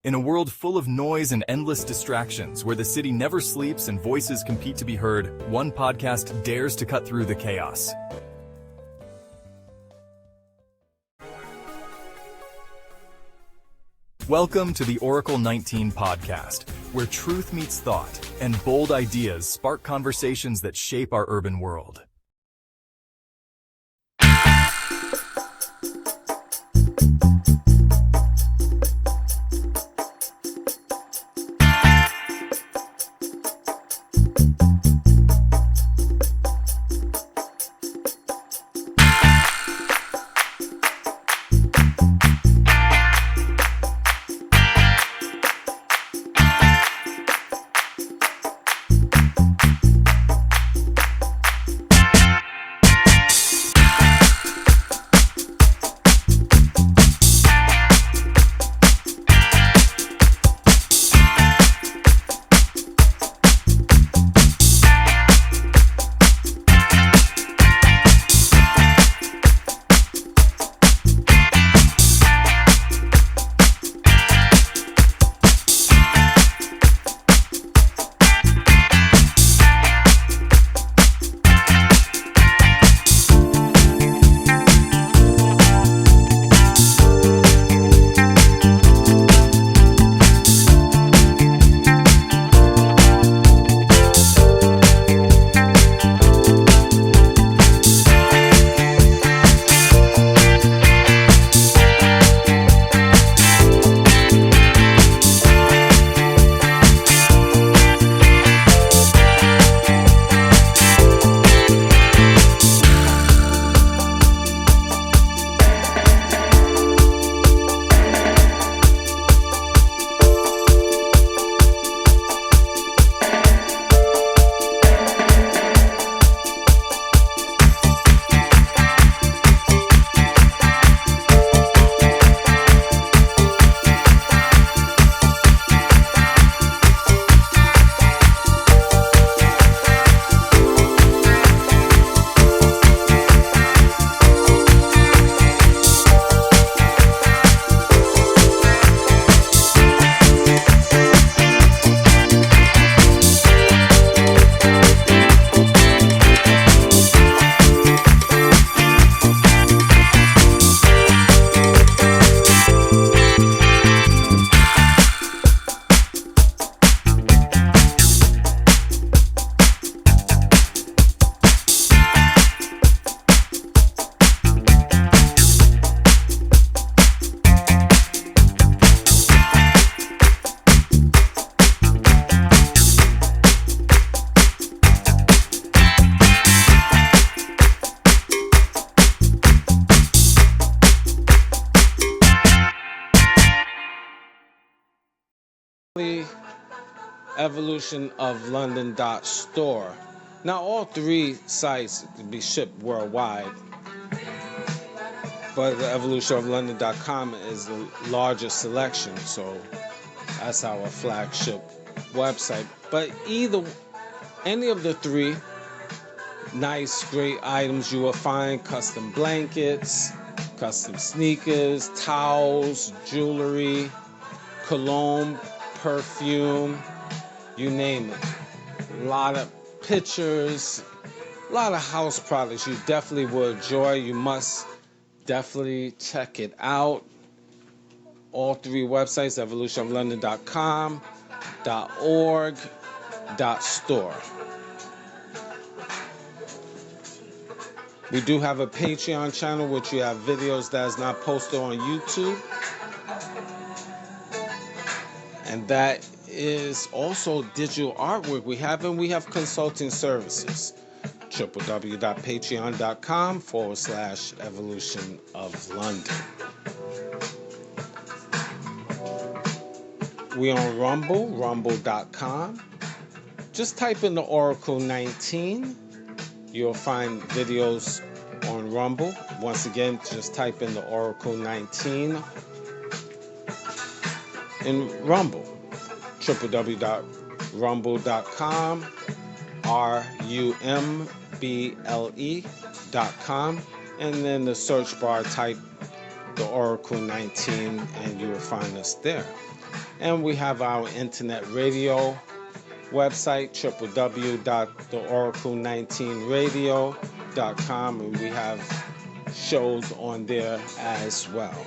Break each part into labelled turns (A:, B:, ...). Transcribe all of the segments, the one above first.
A: In a world full of noise and endless distractions, where the city never sleeps and voices compete to be heard, one podcast dares to cut through the chaos. Welcome to the Oracle 19 podcast, where truth meets thought and bold ideas spark conversations that shape our urban world.
B: Evolution of London.store. Now all three sites can be shipped worldwide, but the Evolution of London.com is the largest selection, so that's our flagship website. But any of the three, nice, great items you will find: custom blankets, custom sneakers, towels, jewelry, cologne, perfume, you name it. A lot of pictures, a lot of house products you definitely will enjoy. You must definitely check it out. All three websites: evolutionoflondon.com, .org, .store. We do have a Patreon channel, which you have videos that is not posted on YouTube. And that is also digital artwork we have, and we have consulting services. www.patreon.com/Evolution of London. We on Rumble, rumble.com. Just type in the Oracle 19. You'll find videos on Rumble. Once again, just type in the Oracle 19 in Rumble. www.rumble.com, rumble.com, and then the search bar type the Oracle 19 and you will find us there. And we have our internet radio website, www.theoracle19radio.com, and we have shows on there as well.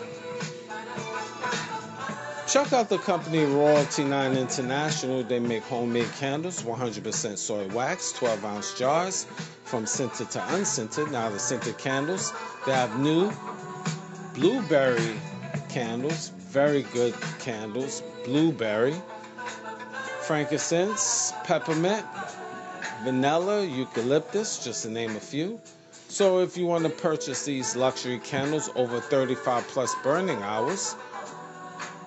B: Check out the company Royalty 9 International. They make homemade candles, 100% soy wax, 12-ounce jars, from scented to unscented. Now the scented candles, they have new blueberry candles, very good candles, blueberry, frankincense, peppermint, vanilla, eucalyptus, just to name a few. So if you want to purchase these luxury candles over 35 plus burning hours,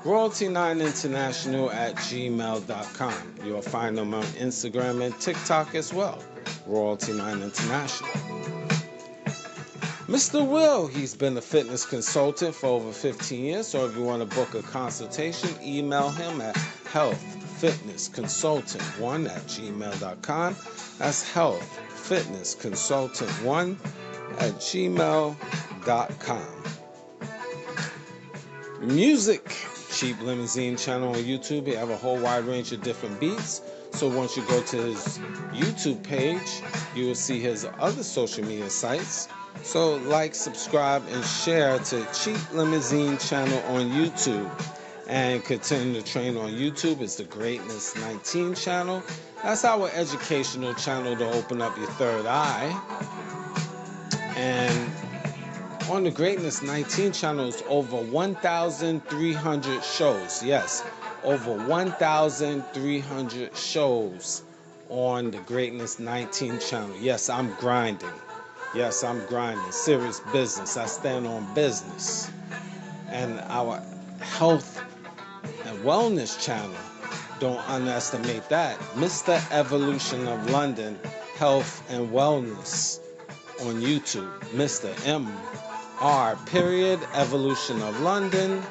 B: Royalty9International@gmail.com. You'll find them on Instagram and TikTok as well. Royalty9 International. Mr. Will, he's been a fitness consultant for over 15 years. So if you want to book a consultation, email him at healthfitnessconsultant1@gmail.com. That's healthfitnessconsultant1@gmail.com. Music. Cheap Limousine channel on YouTube. He have a whole wide range of different beats. So once you go to his YouTube page, you will see his other social media sites. So like, subscribe, and share to Cheap Limousine channel on YouTube. And continue to train on YouTube is the Greatness 19 channel. That's our educational channel to open up your third eye. And on the Greatness 19 channel is over 1,300 shows. Yes, over 1,300 shows on the Greatness 19 channel. Yes, I'm grinding. Yes, I'm grinding. Serious business. I stand on business. And our health and wellness channel, don't underestimate that. Mr. Evolution of London, Health and Wellness on YouTube. Mr. Evolution of London,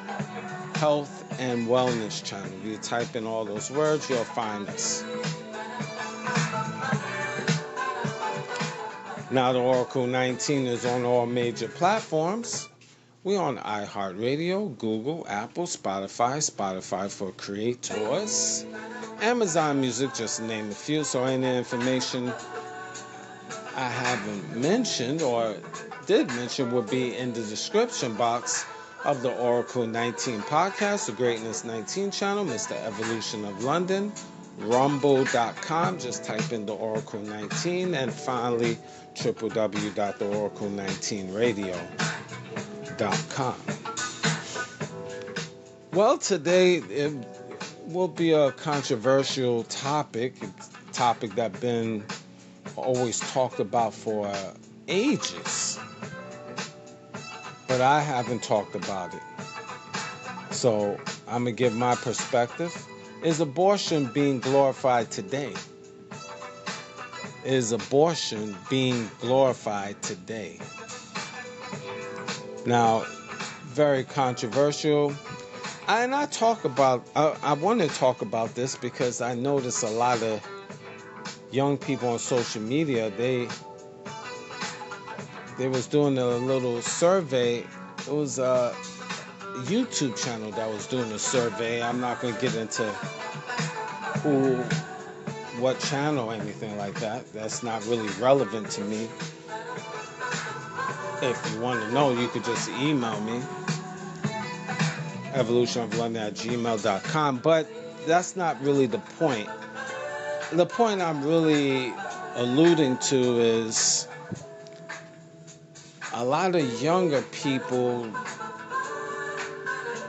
B: Health and Wellness channel. If you type in all those words, you'll find us. Now the Oracle 19 is on all major platforms. We're on iHeartRadio, Google, Apple, Spotify for creators, Amazon Music, just to name a few. So any information I haven't mentioned or did mention will be in the description box of the Oracle 19 podcast, the Greatness 19 channel, Mr. Evolution of London, rumble.com, just type in the Oracle 19, and finally www.theoracle19radio.com. Well, today it will be a controversial topic, a topic that's been always talked about for ages, but I haven't talked about it. So I'm going to give my perspective. Is abortion being glorified today? Is abortion being glorified today? Now, very controversial. And I want to talk about this because I notice a lot of young people on social media, they was doing a little survey. It was a YouTube channel that was doing a survey. I'm not going to get into what channel or anything like that. That's not really relevant to me. If you want to know, you could just email me, evolutionoflondon@gmail.com. But that's not really the point. The point I'm really alluding to is a lot of younger people,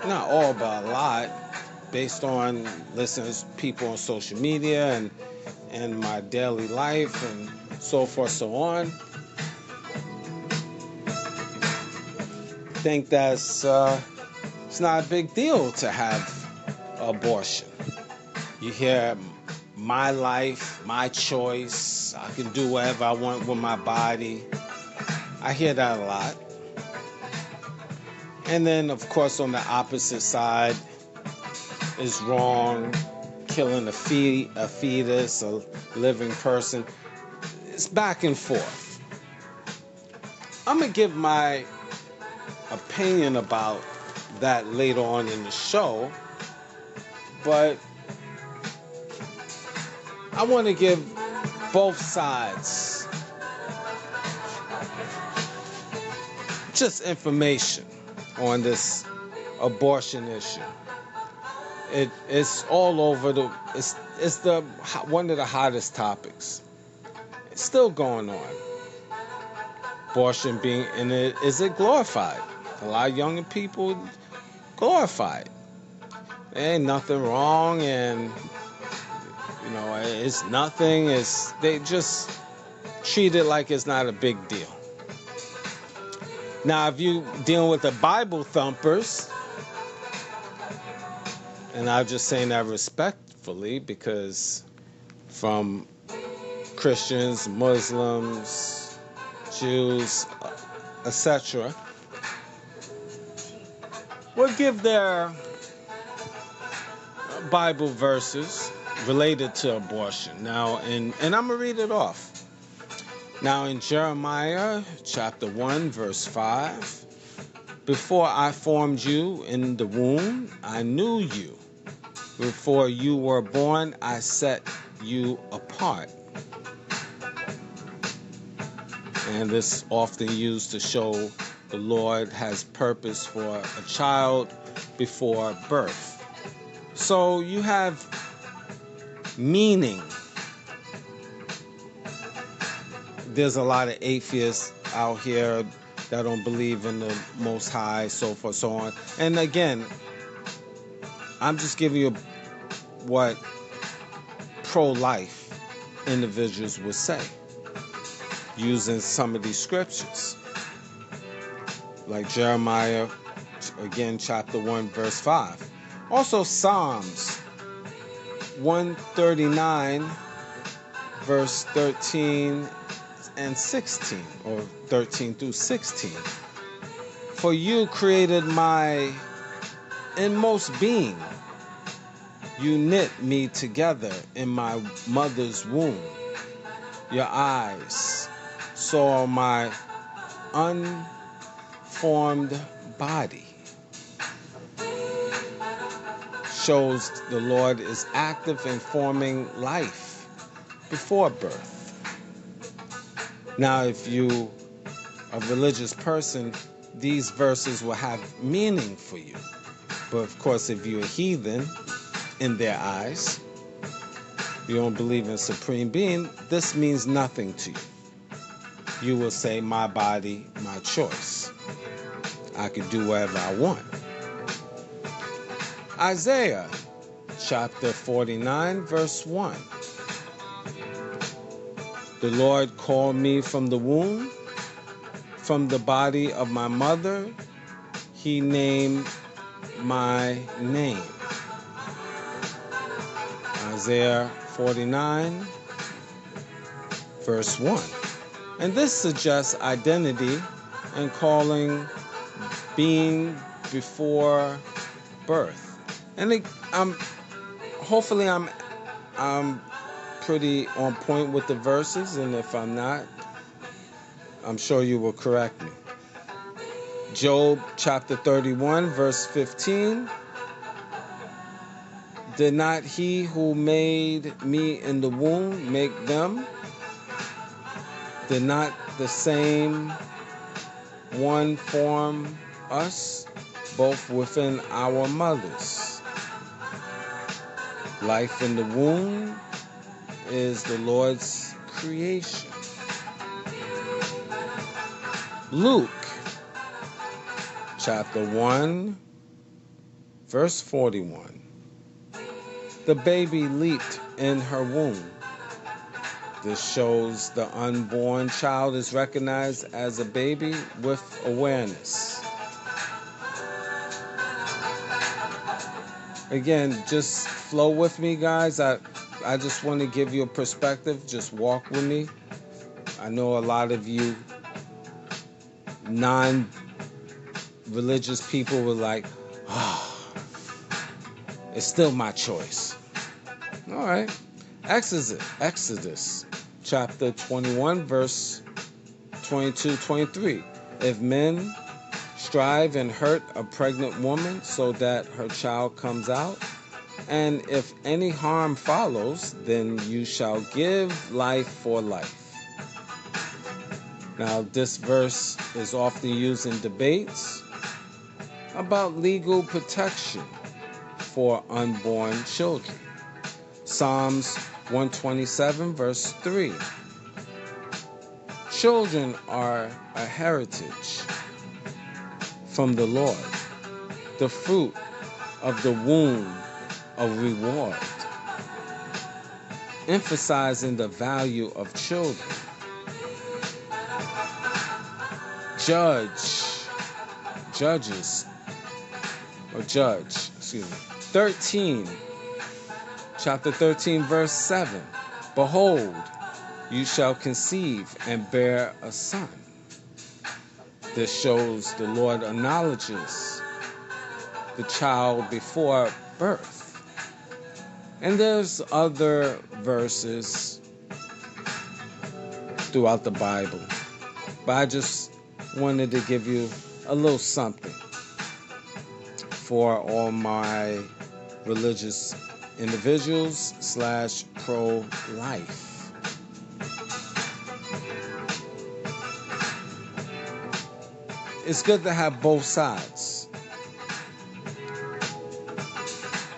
B: not all, but a lot, based on listening to people on social media and my daily life and so forth, so on, think that's it's not a big deal to have abortion. You hear my life, my choice, I can do whatever I want with my body. I hear that a lot. And then, of course, on the opposite side is wrong, killing a fetus, a living person. It's back and forth. I'm going to give my opinion about that later on in the show. But I want to give both sides just information on this abortion issue. It's all over it's the one of the hottest topics. It's still going on. Abortion being, and is it glorified? A lot of younger people glorify it. There ain't nothing wrong, and it's nothing. They just treat it like it's not a big deal. Now, if you dealing with the Bible thumpers, and I'm just saying that respectfully, because from Christians, Muslims, Jews, etc., will give their Bible verses related to abortion. Now, and I'm going to read it off. Now, in Jeremiah chapter 1, verse 5, before I formed you in the womb, I knew you. Before you were born, I set you apart. And this often used to show the Lord has purpose for a child before birth. So you have meaning. There's a lot of atheists out here that don't believe in the Most High, so forth, so on. And again, I'm just giving you what pro-life individuals would say, using some of these scriptures. Like Jeremiah, again, chapter 1, verse 5. Also Psalms 139, verse 13 and 16, or 13 through 16. For you created my inmost being. You knit me together in my mother's womb. Your eyes saw my unformed body. Shows the Lord is active in forming life before birth. Now, if you are a religious person, these verses will have meaning for you. But of course, if you're a heathen in their eyes, you don't believe in supreme being, this means nothing to you. You will say, my body, my choice. I can do whatever I want. Isaiah chapter 49, verse 1. The Lord called me from the womb, from the body of my mother. He named my name. Isaiah 49, verse 1. And this suggests identity and calling being before birth. And hopefully I'm pretty on point with the verses, and if I'm not, I'm sure you will correct me. Job chapter 31, verse 15. Did not he who made me in the womb make them? Did not the same one form us, both within our mothers? Life in the womb is the Lord's creation. Luke chapter 1, verse 41. The baby leaped in her womb. This shows the unborn child is recognized as a baby with awareness. Again, just flow with me, guys. I just want to give you a perspective. Just walk with me. I know a lot of you non-religious people were like, it's still my choice. All right. Exodus chapter 21, verse 22-23. If men strive and hurt a pregnant woman so that her child comes out, And if any harm follows, then you shall give life for life. Now, this verse is often used in debates about legal protection for unborn children. Psalms 127, verse 3. Children are a heritage from the Lord, the fruit of the womb, a reward, emphasizing the value of children. Judge 13, chapter 13, verse 7. Behold, you shall conceive and bear a son. This shows the Lord acknowledges the child before birth. And there's other verses throughout the Bible, but I just wanted to give you a little something for all my religious individuals / pro-life. It's good to have both sides.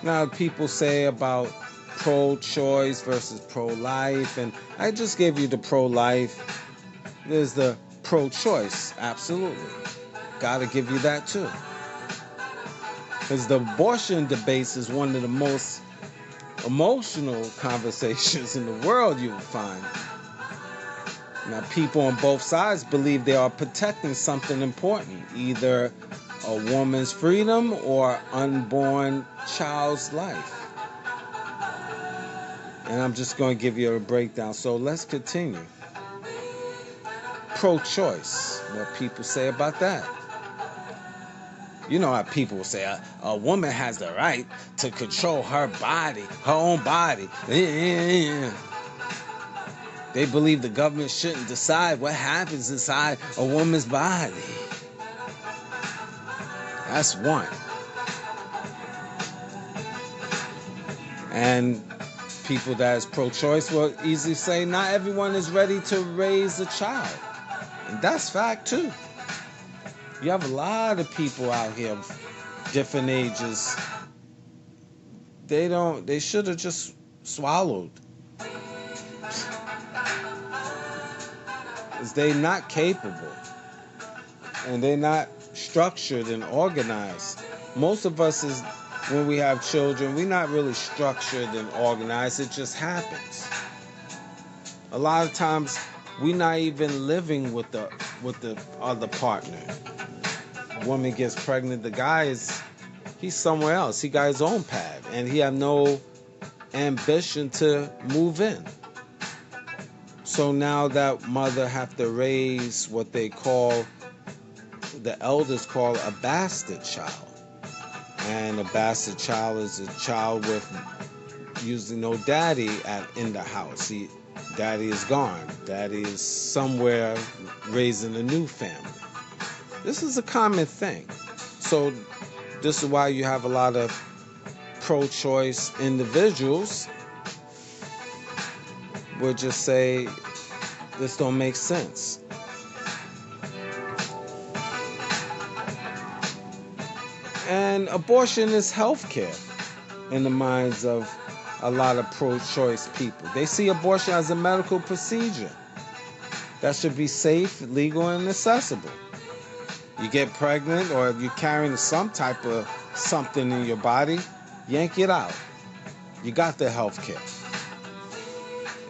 B: Now, people say about pro-choice versus pro-life, and I just gave you the pro-life. There's the pro-choice, absolutely. Gotta give you that too. Because the abortion debates is one of the most emotional conversations in the world you will find. Now, people on both sides believe they are protecting something important, either a woman's freedom or unborn child's life. And I'm just going to give you a breakdown. So let's continue. Pro-choice. What people say about that? You know how people say a woman has the right to control her body, her own body. They believe the government shouldn't decide what happens inside a woman's body. That's one. And people that is pro-choice will easily say not everyone is ready to raise a child. And that's fact too. You have a lot of people out here of different ages. They should have just swallowed. Because they're not capable. And they're not structured and organized. Most of us is, when we have children, we're not really structured and organized. It just happens. A lot of times, we're not even living with the other partner. A woman gets pregnant, the guy he's somewhere else. He got his own pad, and he have no ambition to move in. So now that mother have to raise what the elders call a bastard child. And a bastard child is a child with usually no daddy in the house. Daddy is gone. Daddy is somewhere raising a new family. This is a common thing. So this is why you have a lot of pro-choice individuals would just say, this don't make sense. And abortion is healthcare in the minds of a lot of pro-choice people. They see abortion as a medical procedure that should be safe, legal, and accessible. You get pregnant, or if you're carrying some type of something in your body, yank it out. You got the health care.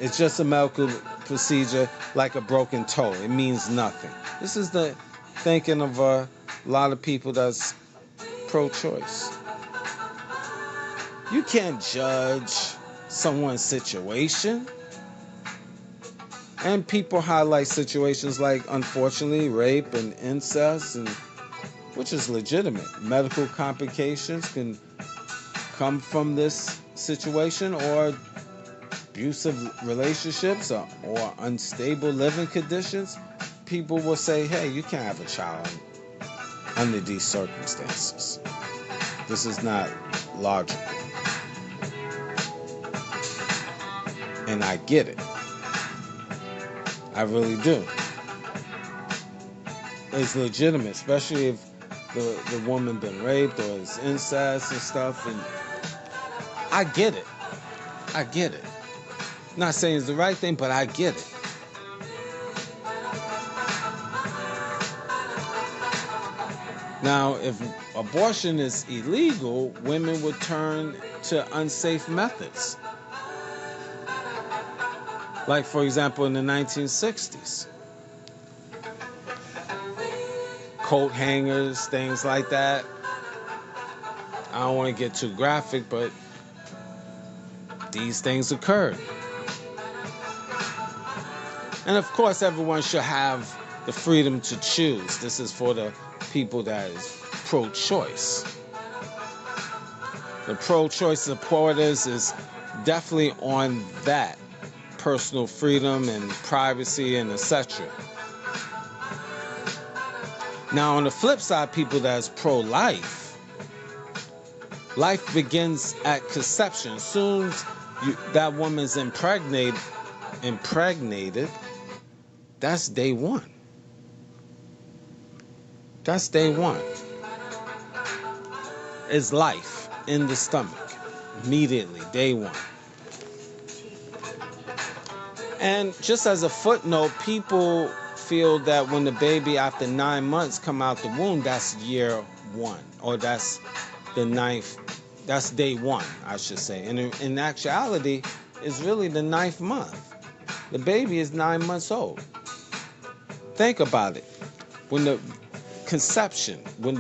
B: It's just a medical procedure like a broken toe. It means nothing. This is the thinking of a lot of people that's pro-choice. You can't judge someone's situation. And people highlight situations like, unfortunately, rape and incest, which is legitimate. Medical complications can come from this situation, or abusive relationships or unstable living conditions. People will say, hey, you can't have a child under these circumstances. This is not logical. And I get it. I really do. It's legitimate, especially if the woman been raped or it's incest and stuff. And I get it. I get it. Not saying it's the right thing, but I get it. Now, if abortion is illegal, women would turn to unsafe methods. Like, for example, in the 1960s. Coat hangers, things like that. I don't want to get too graphic, but these things occurred. And of course, everyone should have the freedom to choose. This is for the people that is pro-choice. The pro-choice supporters is definitely on that. Personal freedom and privacy and etc. Now, on the flip side, people that's pro-life, life begins at conception. As soon as that woman's impregnated, that's day one. That's day one. It's life in the stomach. Immediately, day one. And just as a footnote, people feel that when the baby after 9 months come out the womb, that's year one. Or that's the ninth, that's day one, I should say. And in actuality, it's really the 9th month. The baby is 9 months old. Think about it. When the conception, when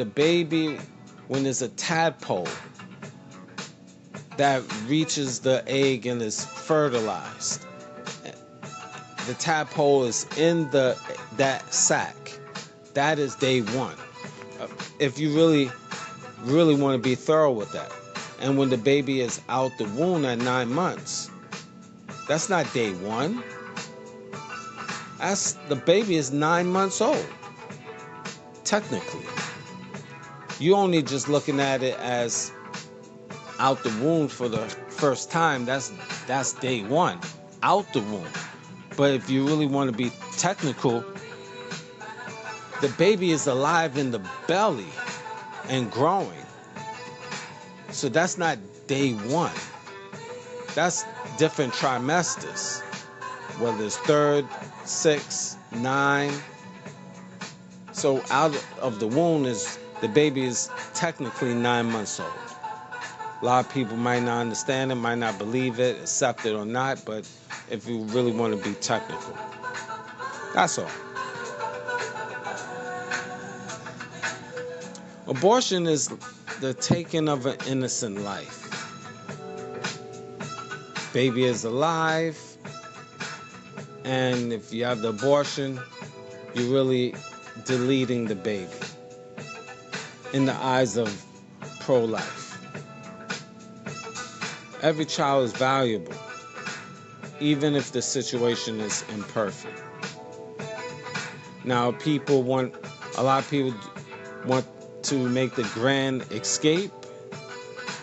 B: there's a tadpole that reaches the egg and is fertilized, the tadpole is in that sac. That is day one. If you really want to be thorough with that. And when the baby is out the womb at 9 months, that's not day one. The baby is 9 months old. Technically. You only just looking at it as out the womb for the first time. That's day one. Out the womb. But if you really want to be technical, the baby is alive in the belly and growing. So that's not day one. That's different trimesters. Whether it's 3rd, 6th, 9. So out of the womb the baby is technically 9 months old. A lot of people might not understand it, might not believe it, accept it or not, but if you really want to be technical. That's all. Abortion is the taking of an innocent life. Baby is alive, and if you have the abortion, you're really deleting the baby in the eyes of pro-life. Every child is valuable, even if the situation is imperfect. Now, a lot of people want to make the grand escape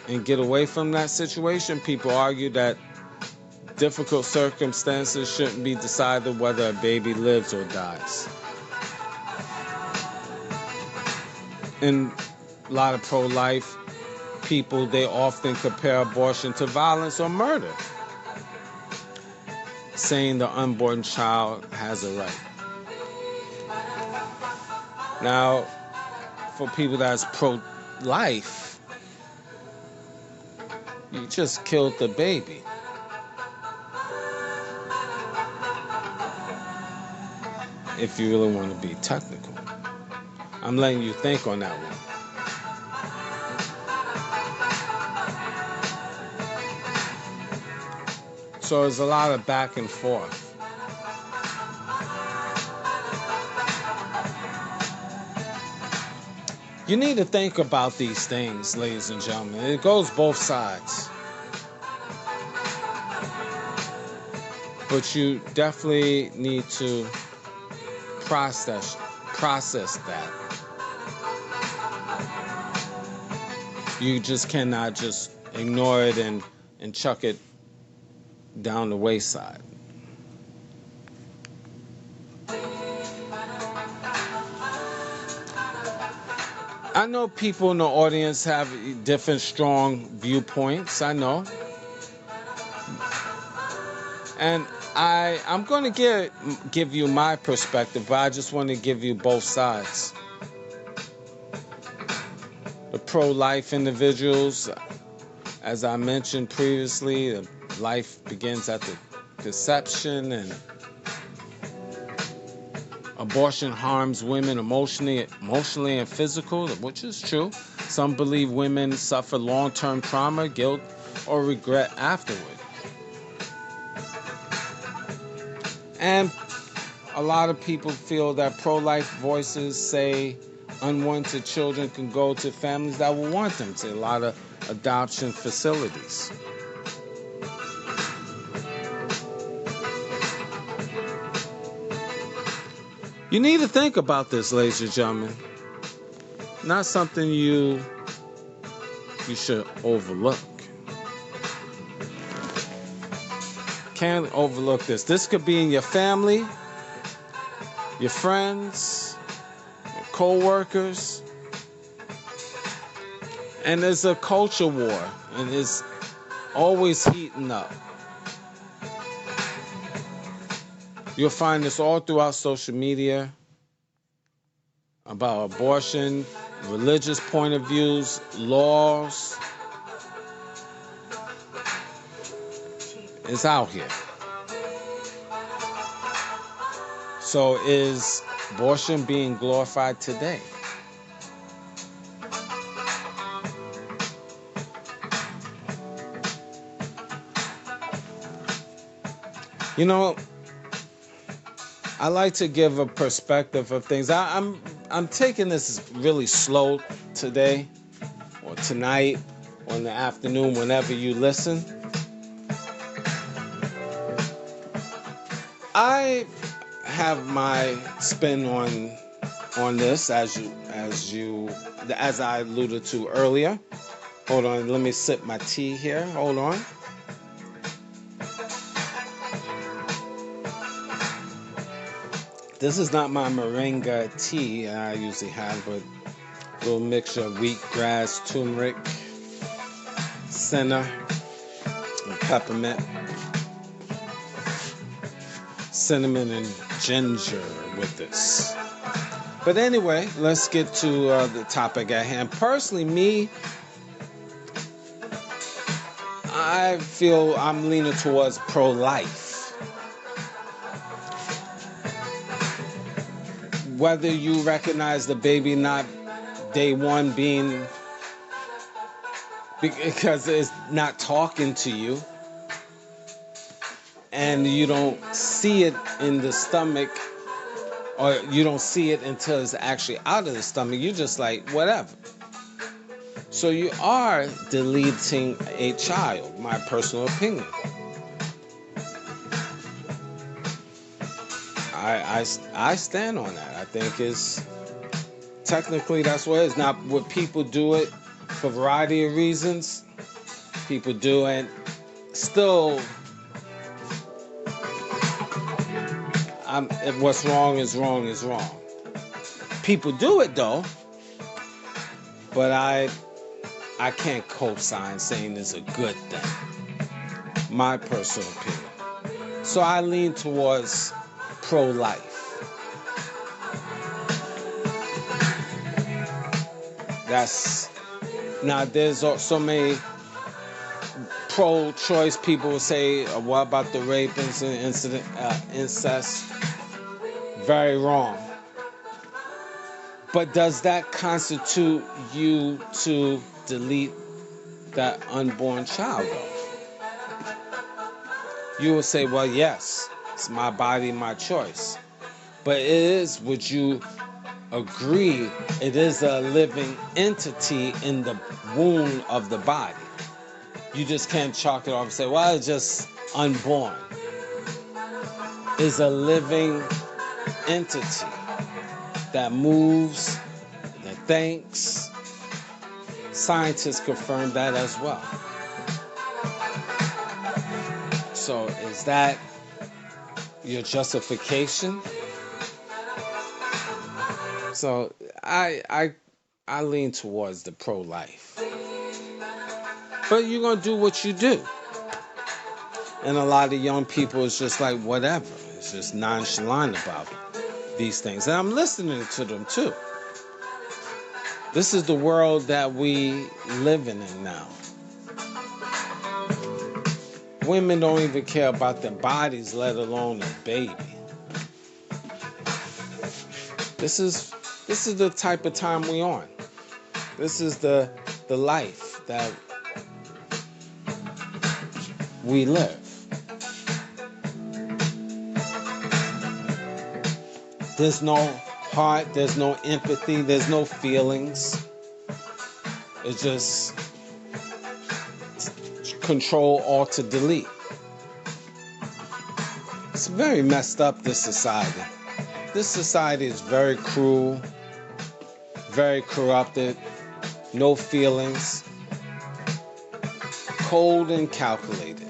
B: and get away from that situation. People argue that difficult circumstances shouldn't be decided whether a baby lives or dies. And a lot of pro-life people, they often compare abortion to violence or murder, saying the unborn child has a right. Now, for people that's pro-life, you just killed the baby. If you really want to be technical. I'm letting you think on that one. So there's a lot of back and forth. You need to think about these things, ladies and gentlemen. It goes both sides. But you definitely need to process that. You just cannot just ignore it and chuck it down the wayside. I know people in the audience have different strong viewpoints. I know. And I'm going to give you my perspective, but I just want to give you both sides. The pro-life individuals, as I mentioned previously, life begins at the conception, and abortion harms women emotionally and physical, which is true. Some believe women suffer long-term trauma, guilt, or regret afterward. And a lot of people feel that pro-life voices say unwanted children can go to families that will want them, to a lot of adoption facilities. You need to think about this, ladies and gentlemen. Not something you should overlook. Can't overlook this. This could be in your family, your friends, your co-workers. And there's a culture war, and it's always heating up. You'll find this all throughout social media about abortion, religious point of views, laws. It's out here. So is abortion being glorified today? You know, I like to give a perspective of things. I'm taking this really slow today, or tonight, or in the afternoon, whenever you listen. I have my spin on this, as I alluded to earlier. Hold on, let me sip my tea here. Hold on. This is not my moringa tea I usually have, but a little mixture of wheatgrass, turmeric, senna, and peppermint, cinnamon, and ginger with this. But anyway, let's get to the topic at hand. Personally, me, I feel I'm leaning towards pro-life. Whether you recognize the baby not day one being, because it's not talking to you, and you don't see it in the stomach, or you don't see it until it's actually out of the stomach, you're just like, whatever. So you are deleting a child, my personal opinion. I stand on that. I think it's technically that's what it is. Now, would people do it for a variety of reasons? People do it. Still, if what's wrong is wrong is wrong. People do it though, but I can't co-sign saying it's a good thing. My personal opinion. So I lean towards pro-life. Now there's so many pro-choice people will say, what about the rape incident, incest? Very wrong. But does that constitute you to delete that unborn child though? You will say, well, yes, it's my body, my choice. But it is, would you agree, it is a living entity in the womb of the body. You just can't chalk it off and say, well, it's just unborn. It's a living entity that moves, that thinks. Scientists confirm that as well. So is that your justification? So I lean towards the pro-life. But you're going to do what you do. And a lot of young people is just like, whatever. It's just nonchalant about these things. And I'm listening to them too. This is the world that we living in now. Women don't even care about their bodies, let alone a baby. This is the type of time we on. This is the life that we live. There's no heart, there's no empathy, there's no feelings. It's just control, alt, delete. It's very messed up, this society. This society is very cruel, very corrupted, no feelings, cold and calculated.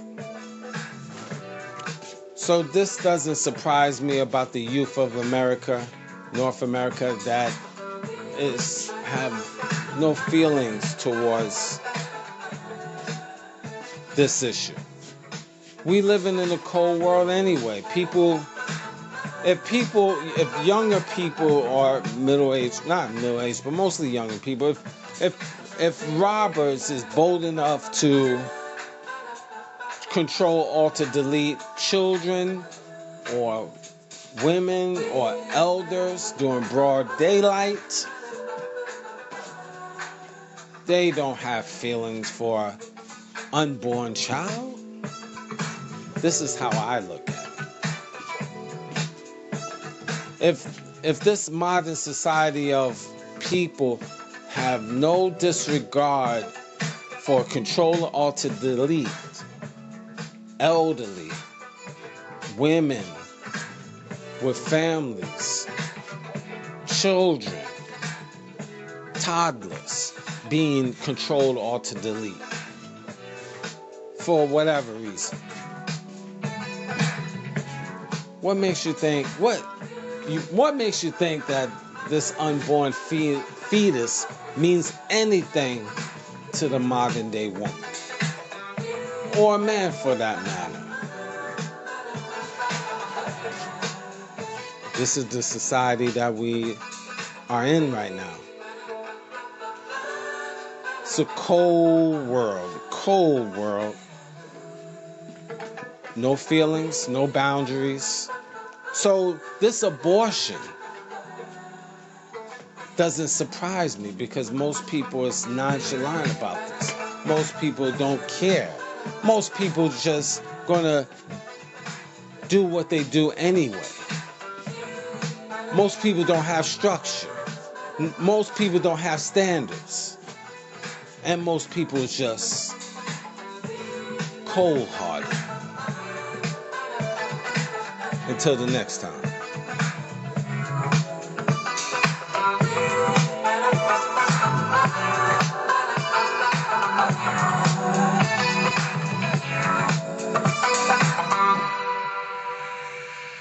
B: So this doesn't surprise me about the youth of America, North America, that have no feelings towards this issue. We living in a cold world anyway. If younger people or middle-aged, not middle-aged, but mostly younger people, if Roberts is bold enough to control, alter, delete children or women or elders during broad daylight, they don't have feelings for an unborn child. This is how I look at it. If this modern society of people have no disregard for control, alter, delete elderly, women with families, children, toddlers being controlled, alter, delete for whatever reason. What makes you think that this unborn fetus means anything to the modern day woman? Or a man for that matter. This is the society that we are in right now. It's a cold world. No feelings, no boundaries. So this abortion doesn't surprise me because most people is nonchalant about this. Most people don't care. Most people just gonna do what they do anyway. Most people don't have structure. Most people don't have standards. And most people is just cold-hearted. Until the next time.